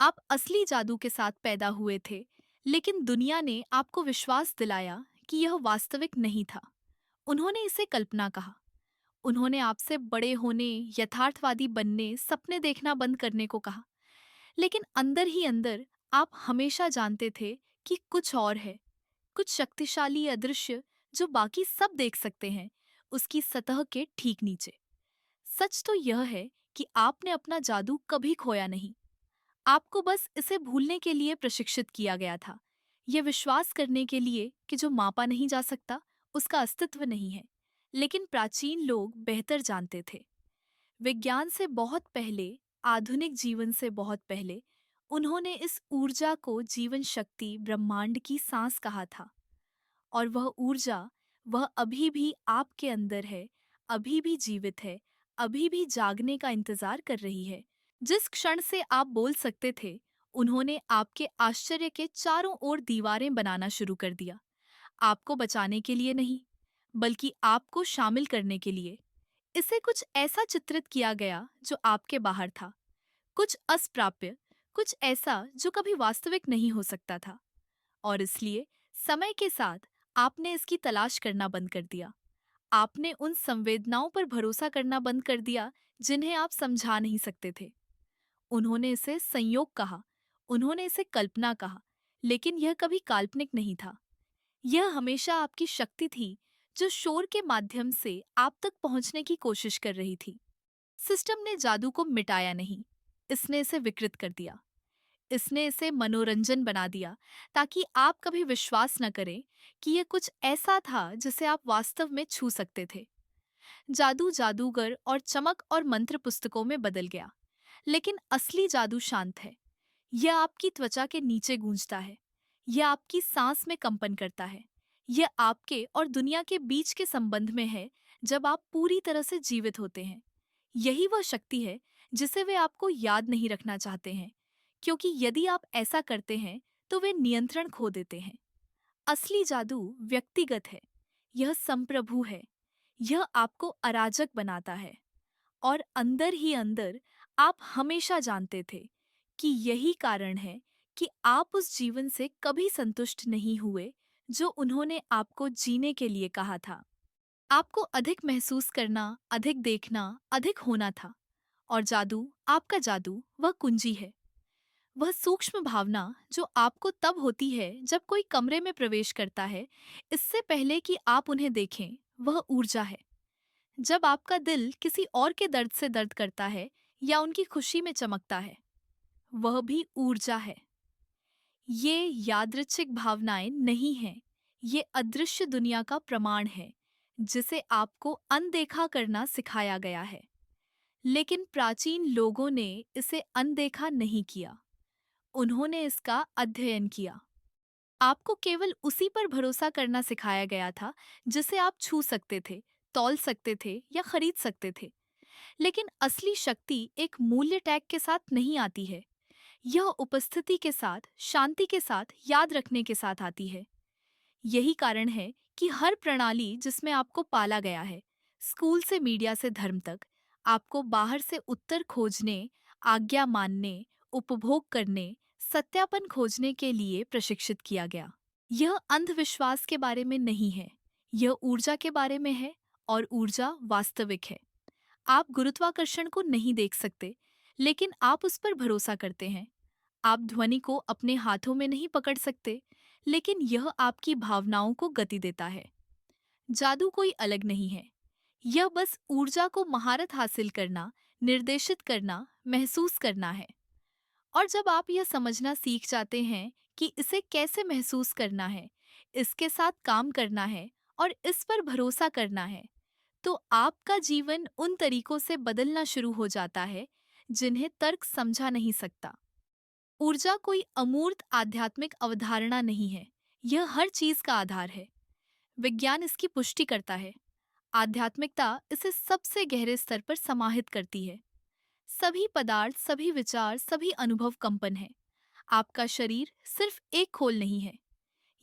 आप असली जादू के साथ पैदा हुए थे, लेकिन दुनिया ने आपको विश्वास दिलाया कि यह वास्तविक नहीं था। उन्होंने इसे कल्पना कहा। उन्होंने आपसे बड़े होने, यथार्थवादी बनने, सपने देखना बंद करने को कहा। लेकिन अंदर ही अंदर आप हमेशा जानते थे कि कुछ और है, कुछ शक्तिशाली अदृश्य जो बाकी सब देख सकते हैं, उसकी सतह के ठीक नीचे। सच तो यह है कि आपने अपना जादू कभी खोया नहीं। आपको बस इसे भूलने के लिए प्रशिक्षित किया गया था। यह विश्वास करने के लिए कि जो मापा नहीं जा सकता, उसका अस्तित्व नहीं है। लेकिन प्राचीन लोग बेहतर जानते थे। विज्ञान से बहुत पहले, आधुनिक जीवन से बहुत पहले, उन्होंने इस ऊर्जा को जीवन शक्ति, ब्रह्मांड की सांस कहा था। और वह ऊर्जा, वह अभी भी आपके अंदर है, अभी भी जीवित है, अभी भी जागने का इंतजार कर रही है। जिस क्षण से आप बोल सकते थे, उन्होंने आपके आश्चर्य के चारों ओर दीवारें बनाना शुरू कर दिया। आपको बचाने के लिए नहीं, बल्कि आपको शामिल करने के लिए। इसे कुछ ऐसा चित्रित किया गया जो आपके बाहर था, कुछ अस्प्राप्य, कुछ ऐसा जो कभी वास्तविक नहीं हो सकता था। और इसलिए समय के साथ आपने इसकी तलाश करना बंद कर दिया। आपने उन संवेदनाओं पर भरोसा करना बंद कर दिया जिन्हें आप समझा नहीं सकते थे। उन्होंने इसे संयोग कहा, उन्होंने इसे कल्पना कहा, लेकिन यह कभी काल्पनिक नहीं था। यह हमेशा आपकी शक्ति थी, जो शोर के माध्यम से आप तक पहुंचने की कोशिश कर रही थी। सिस्टम ने जादू को मिटाया नहीं, इसने इसे विकृत कर दिया। इसने इसे मनोरंजन बना दिया, ताकि आप कभी विश्वास न करें कि यह कुछ ऐसा था जिसे आप वास्तव में छू सकते थे। जादू जादूगर और चमक और मंत्र पुस्तकों में बदल गया, लेकिन असली जादू शांत है। यह आपकी त्वचा के नीचे गूंजता है, यह आपकी सांस में कंपन करता है, यह आपके और दुनिया के बीच के संबंध में है, जब आप पूरी तरह से जीवित होते हैं। यही वह शक्ति है जिसे वे आपको याद नहीं रखना चाहते हैं, क्योंकि यदि आप ऐसा करते हैं तो वे नियंत्रण खो देते हैं। असली जादू व्यक्तिगत है, यह संप्रभु है, यह आपको अराजक बनाता है। और अंदर ही अंदर आप हमेशा जानते थे कि यही कारण है कि आप उस जीवन से कभी संतुष्ट नहीं हुए जो उन्होंने आपको जीने के लिए कहा था। आपको अधिक महसूस करना, अधिक देखना, अधिक होना था। और जादू, आपका जादू, वह कुंजी है। वह सूक्ष्म भावना जो आपको तब होती है जब कोई कमरे में प्रवेश करता है, इससे पहले कि आप उन्हें देखें, वह ऊर्जा है। जब आपका दिल किसी और के दर्द से दर्द करता है या उनकी खुशी में चमकता है, वह भी ऊर्जा है। ये यादृच्छिक भावनाएं नहीं हैं, ये अदृश्य दुनिया का प्रमाण है, जिसे आपको अनदेखा करना सिखाया गया है। लेकिन प्राचीन लोगों ने इसे अनदेखा नहीं किया, उन्होंने इसका अध्ययन किया। आपको केवल उसी पर भरोसा करना सिखाया गया था जिसे आप छू सकते थे, तौल सकते थे या खरीद सकते थे। लेकिन असली शक्ति एक मूल्य टैग के साथ नहीं आती है, यह उपस्थिति के साथ, शांति के साथ, याद रखने के साथ आती है। यही कारण है कि हर प्रणाली जिसमें आपको पाला गया है, स्कूल से मीडिया से धर्म तक, आपको बाहर से उत्तर खोजने, आज्ञा मानने, उपभोग करने, सत्यापन खोजने के लिए प्रशिक्षित किया गया। यह अंधविश्वास के बारे में नहीं है, यह ऊर्जा के बारे में है। और ऊर्जा वास्तविक है। आप गुरुत्वाकर्षण को नहीं देख सकते, लेकिन आप उस पर भरोसा करते हैं। आप ध्वनि को अपने हाथों में नहीं पकड़ सकते, लेकिन यह आपकी भावनाओं को गति देता है। जादू कोई अलग नहीं है, यह बस ऊर्जा को महारत हासिल करना, निर्देशित करना, महसूस करना है। और जब आप यह समझना सीख जाते हैं कि इसे कैसे महसूस करना है, इसके साथ काम करना है और इस पर भरोसा करना है, तो आपका जीवन उन तरीकों से बदलना शुरू हो जाता है जिन्हें तर्क समझा नहीं सकता। ऊर्जा कोई अमूर्त आध्यात्मिक अवधारणा नहीं है, यह हर चीज का आधार है। विज्ञान इसकी पुष्टि करता है। आध्यात्मिकता इसे सबसे गहरे स्तर पर समाहित करती है। सभी पदार्थ, सभी विचार, सभी अनुभव कंपन है। आपका शरीर सिर्फ एक खोल नहीं है,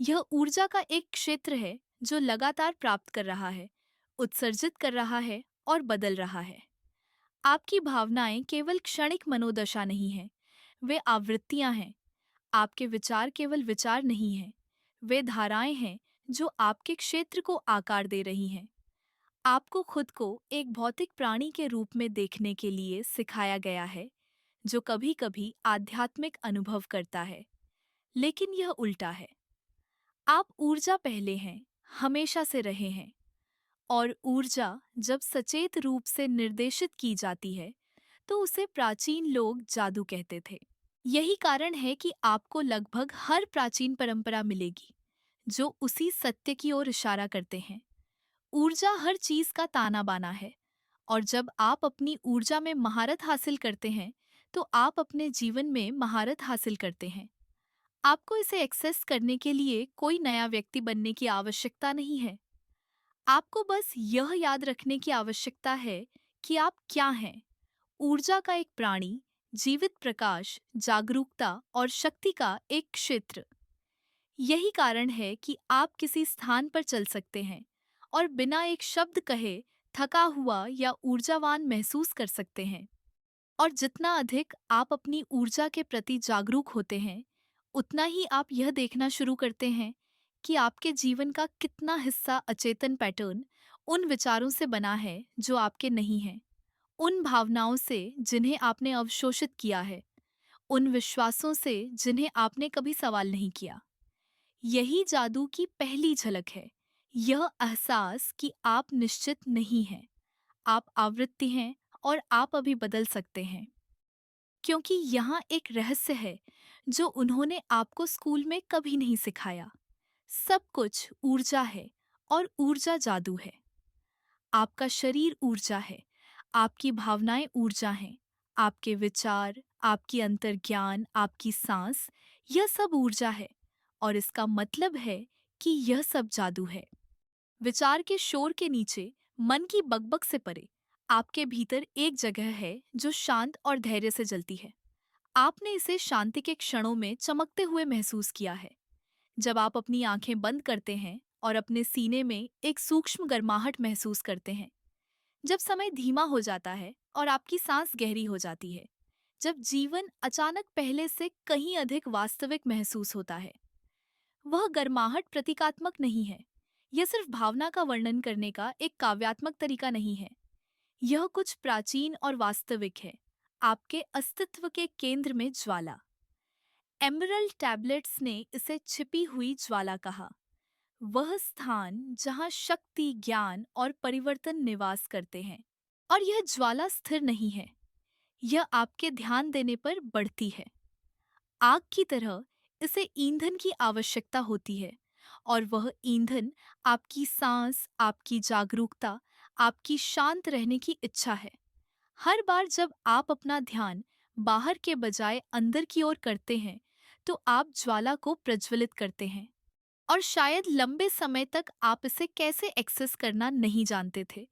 यह ऊर्जा का एक क्षेत्र है जो लगातार प्राप्त कर रहा है, उत्सर्जित कर रहा है और बदल रहा है। आपकी भावनाएं केवल क्षणिक मनोदशा नहीं है, वे आवृत्तियां हैं। आपके विचार केवल विचार नहीं हैं, वे धाराएं हैं जो आपके क्षेत्र को आकार दे रही हैं। आपको खुद को एक भौतिक प्राणी के रूप में देखने के लिए सिखाया गया है, जो कभी कभी आध्यात्मिक अनुभव करता है, लेकिन यह उल्टा है। आप ऊर्जा पहले हैं, हमेशा से रहे हैं, और ऊर्जा जब सचेत रूप से निर्देशित की जाती है तो उसे प्राचीन लोग जादू कहते थे। यही कारण है कि आपको लगभग हर प्राचीन परंपरा मिलेगी जो उसी सत्य की ओर इशारा करते हैं। ऊर्जा हर चीज का ताना बाना है, और जब आप अपनी ऊर्जा में महारत हासिल करते हैं तो आप अपने जीवन में महारत हासिल करते हैं। आपको इसे एक्सेस करने के लिए कोई नया व्यक्ति बनने की आवश्यकता नहीं है। आपको बस यह याद रखने की आवश्यकता है कि आप क्या हैं। ऊर्जा का एक प्राणी, जीवित प्रकाश, जागरूकता और शक्ति का एक क्षेत्र। यही कारण है कि आप किसी स्थान पर चल सकते हैं और बिना एक शब्द कहे थका हुआ या ऊर्जावान महसूस कर सकते हैं। और जितना अधिक आप अपनी ऊर्जा के प्रति जागरूक होते हैं, उतना ही आप यह देखना शुरू करते हैं कि आपके जीवन का कितना हिस्सा अचेतन पैटर्न उन विचारों से बना है जो आपके नहीं हैं, उन भावनाओं से जिन्हें आपने अवशोषित किया है, उन विश्वासों से जिन्हें आपने कभी सवाल नहीं किया। यही जादू की पहली झलक है, यह एहसास कि आप निश्चित नहीं हैं, आप आवृत्ति हैं और आप अभी बदल सकते हैं। क्योंकि यहाँ एक रहस्य है जो उन्होंने आपको स्कूल में कभी नहीं सिखाया। सब कुछ ऊर्जा है, और ऊर्जा जादू है। आपका शरीर ऊर्जा है, आपकी भावनाएं ऊर्जा हैं, आपके विचार, आपकी अंतर्ज्ञान, आपकी सांस, यह सब ऊर्जा है। और इसका मतलब है कि यह सब जादू है। विचार के शोर के नीचे, मन की बकबक से परे, आपके भीतर एक जगह है जो शांत और धैर्य से जलती है। आपने इसे शांति के क्षणों में चमकते हुए महसूस किया है, जब आप अपनी आंखें बंद करते हैं और अपने सीने में एक सूक्ष्म गर्माहट महसूस करते हैं, जब समय धीमा हो जाता है और आपकी सांस गहरी हो जाती है, जब जीवन अचानक पहले से कहीं अधिक वास्तविक महसूस होता है। वह गर्माहट प्रतीकात्मक नहीं है, यह सिर्फ भावना का वर्णन करने का एक काव्यात्मक तरीका नहीं है। यह कुछ प्राचीन और वास्तविक है, आपके अस्तित्व के केंद्र में ज्वाला। एमरल्ड टैबलेट्स ने इसे छिपी हुई ज्वाला कहा, वह स्थान जहाँ शक्ति, ज्ञान और परिवर्तन निवास करते हैं। और यह ज्वाला स्थिर नहीं है, यह आपके ध्यान देने पर बढ़ती है। आग की तरह इसे ईंधन की आवश्यकता होती है, और वह ईंधन आपकी सांस, आपकी जागरूकता, आपकी शांत रहने की इच्छा है। हर बार जब आप अपना ध्यान बाहर के बजाय अंदर की ओर करते हैं, तो आप ज्वाला को प्रज्वलित करते हैं। और शायद लंबे समय तक आप इसे कैसे एक्सेस करना नहीं जानते थे,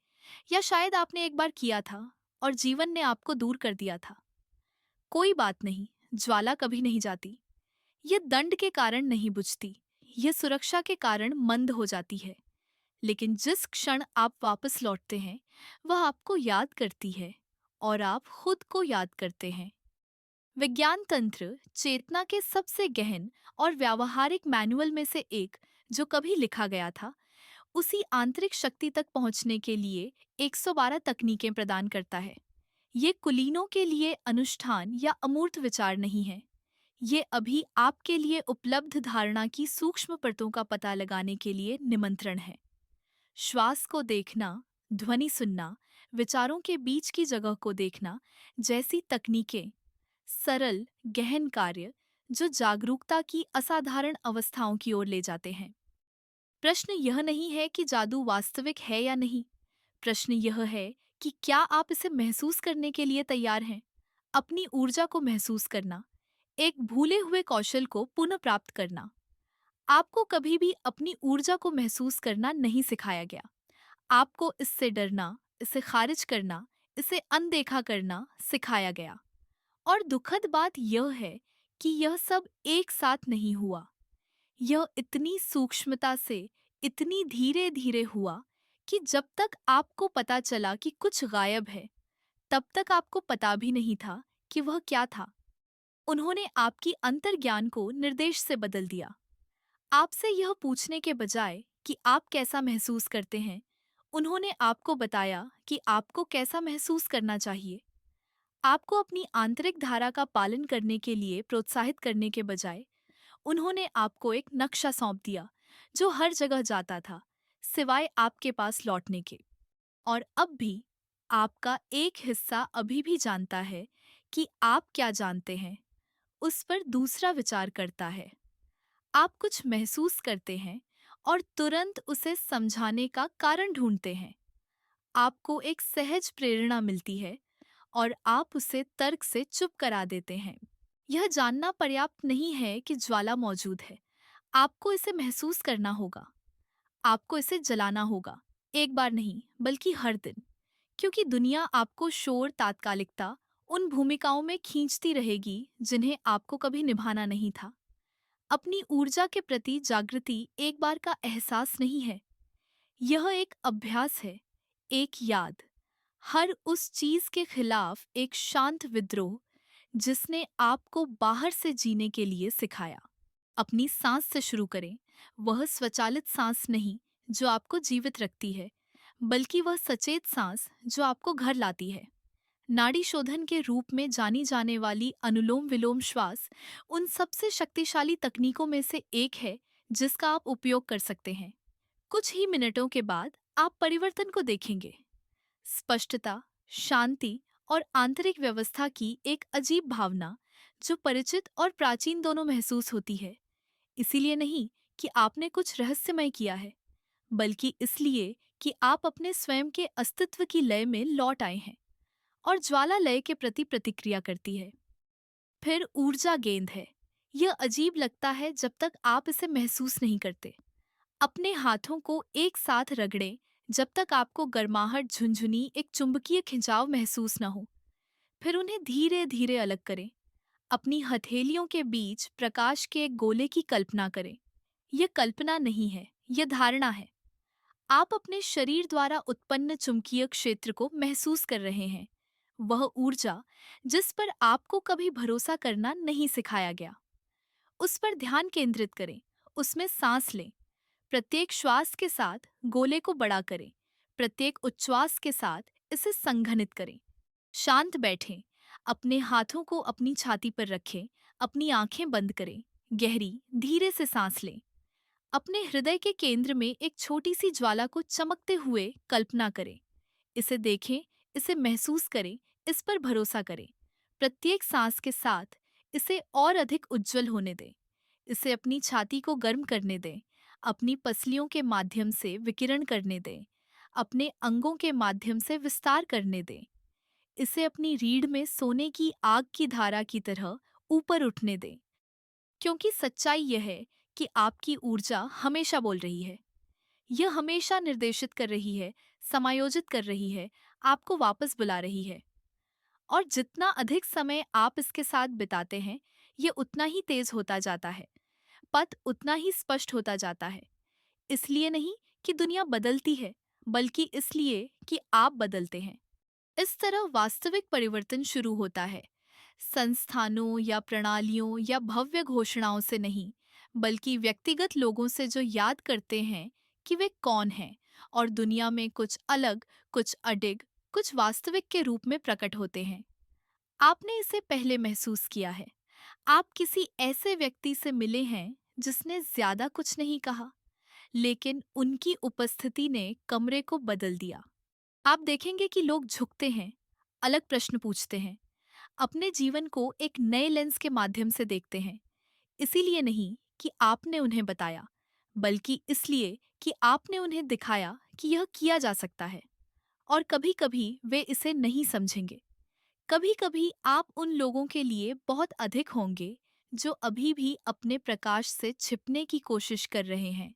या शायद आपने एक बार किया था और जीवन ने आपको दूर कर दिया था। कोई बात नहीं, ज्वाला कभी नहीं जाती। ये दंड के कारण नहीं बुझती, ये सुरक्षा के कारण मंद हो जाती है। लेकिन जिस क्षण आप वापस लौटते हैं, वह आपको याद करती है, और आप खुद को याद करते हैं। विज्ञान तंत्र चेतना के सबसे गहन और व्यावहारिक मैनुअल में से एक जो कभी लिखा गया था, उसी आंतरिक शक्ति तक पहुंचने के लिए 112 तकनीकें प्रदान करता है। ये कुलीनों के लिए अनुष्ठान या अमूर्त विचार नहीं है, ये अभी आपके लिए उपलब्ध धारणा की सूक्ष्म परतों का पता लगाने के लिए निमंत्रण है। श्वास को देखना, ध्वनि सुनना, विचारों के बीच की जगह को देखना जैसी तकनीकें, सरल गहन कार्य जो जागरूकता की असाधारण अवस्थाओं की ओर ले जाते हैं। प्रश्न यह नहीं है कि जादू वास्तविक है या नहीं, प्रश्न यह है कि क्या आप इसे महसूस करने के लिए तैयार हैं। अपनी ऊर्जा को महसूस करना, एक भूले हुए कौशल को पुनः प्राप्त करना। आपको कभी भी अपनी ऊर्जा को महसूस करना नहीं सिखाया गया। आपको इससे डरना, इसे खारिज करना, इसे अनदेखा करना सिखाया गया। और दुखद बात यह है कि यह सब एक साथ नहीं हुआ। यह इतनी सूक्ष्मता से, इतनी धीरे धीरे हुआ कि जब तक आपको पता चला कि कुछ गायब है, तब तक आपको पता भी नहीं था कि वह क्या था। उन्होंने आपकी अंतर्ज्ञान को निर्देश से बदल दिया। आपसे यह पूछने के बजाय कि आप कैसा महसूस करते हैं, उन्होंने आपको बताया कि आपको कैसा महसूस करना चाहिए। आपको अपनी आंतरिक धारा का पालन करने के लिए प्रोत्साहित करने के बजाय उन्होंने आपको एक नक्शा सौंप दिया जो हर जगह जाता था, सिवाय आपके पास लौटने के। और अब भी आपका एक हिस्सा अभी भी जानता है कि आप क्या जानते हैं, उस पर दूसरा विचार करता है। आप कुछ महसूस करते हैं और तुरंत उसे समझाने का कारण ढूंढते हैं। आपको एक सहज प्रेरणा मिलती है और आप उसे तर्क से चुप करा देते हैं। यह जानना पर्याप्त नहीं है कि ज्वाला मौजूद है। आपको इसे महसूस करना होगा। आपको इसे जलाना होगा। एक बार नहीं, बल्कि हर दिन। क्योंकि दुनिया आपको शोर तात्कालिकता उन भूमिकाओं में खींचती रहेगी जिन्हें आपको कभी निभाना नहीं था। अपनी ऊर्जा के प्रति जागृति एक बार का एहसास नहीं है। यह एक अभ्यास है, एक याद, हर उस चीज के खिलाफ एक शांत विद्रोह जिसने आपको बाहर से जीने के लिए सिखाया। अपनी सांस से शुरू करें। वह स्वचालित सांस नहीं जो आपको जीवित रखती है, बल्कि वह सचेत सांस जो आपको घर लाती है। नाड़ी शोधन के रूप में जानी जाने वाली अनुलोम विलोम श्वास उन सबसे शक्तिशाली तकनीकों में से एक है जिसका आप उपयोग कर सकते हैं। कुछ ही मिनटों के बाद आप परिवर्तन को देखेंगे। स्पष्टता, शांति और आंतरिक व्यवस्था की एक अजीब भावना जो परिचित और प्राचीन दोनों महसूस होती है। इसीलिए नहीं कि आपने कुछ रहस्यमय किया है, बल्कि इसलिए कि आप अपने स्वयं के अस्तित्व की लय में लौट आए हैं और ज्वाला लय के प्रति प्रतिक्रिया करती है। फिर ऊर्जा गेंद है। यह अजीब लगता है जब तक आप इसे महसूस नहीं करते। अपने हाथों को एक साथ रगड़ें जब तक आपको गर्माहट झुंझुनी एक चुंबकीय खिंचाव महसूस न हो। फिर उन्हें धीरे धीरे अलग करें। अपनी हथेलियों के बीच प्रकाश के एक गोले की कल्पना करें। यह कल्पना नहीं है, यह धारणा है। आप अपने शरीर द्वारा उत्पन्न चुंबकीय क्षेत्र को महसूस कर रहे हैं। वह ऊर्जा जिस पर आपको कभी भरोसा करना नहीं सिखाया गया। उस पर ध्यान केंद्रित करें, उसमें सांस लें। प्रत्येक श्वास के साथ गोले को बड़ा करें। प्रत्येक उच्छ्वास के साथ इसे संघनित करें। शांत बैठें। अपने हाथों को अपनी छाती पर रखें। अपनी आंखें बंद करें। गहरी, धीरे से सांस लें। अपने हृदय के केंद्र में एक छोटी सी ज्वाला को चमकते हुए कल्पना करें। इसे देखें, इसे महसूस करें, इस पर भरोसा करें। प्रत्येक सांस के साथ इसे और अधिक उज्जवल होने दें। इसे अपनी छाती को गर्म करने दें। अपनी पसलियों के माध्यम से विकिरण करने दें। अपने अंगों के माध्यम से विस्तार करने दें। इसे अपनी रीढ़ में सोने की आग की धारा की तरह ऊपर उठने दें। क्योंकि सच्चाई यह है कि आपकी ऊर्जा हमेशा बोल रही है। यह हमेशा निर्देशित कर रही है, समायोजित कर रही है, आपको वापस बुला रही है। और जितना अधिक समय आप इसके साथ बिताते हैं, ये उतना ही तेज होता जाता है। पथ उतना ही स्पष्ट होता जाता है। इसलिए नहीं कि दुनिया बदलती है, बल्कि इसलिए कि आप बदलते हैं। इस तरह वास्तविक परिवर्तन शुरू होता है, संस्थानों या प्रणालियों या भव्य घोषणाओं से नहीं, बल्कि व्यक्तिगत लोगों से जो याद करते हैं कि वे कौन हैं और दुनिया में कुछ अलग, कुछ अडिग, कुछ वास्तविक के रूप में प्रकट होते हैं। आपने इसे पहले महसूस किया है। आप किसी ऐसे व्यक्ति से मिले हैं जिसने ज्यादा कुछ नहीं कहा, लेकिन उनकी उपस्थिति ने कमरे को बदल दिया। आप देखेंगे कि लोग झुकते हैं, अलग प्रश्न पूछते हैं, अपने जीवन को एक नए लेंस के माध्यम से देखते हैं। इसीलिए नहीं कि आपने उन्हें बताया, बल्कि इसलिए कि आपने उन्हें दिखाया कि यह किया जा सकता है। और कभी-कभी वे इसे नहीं समझेंगे। कभी-कभी आप उन लोगों के लिए बहुत अधिक होंगे जो अभी भी अपने प्रकाश से छिपने की कोशिश कर रहे हैं।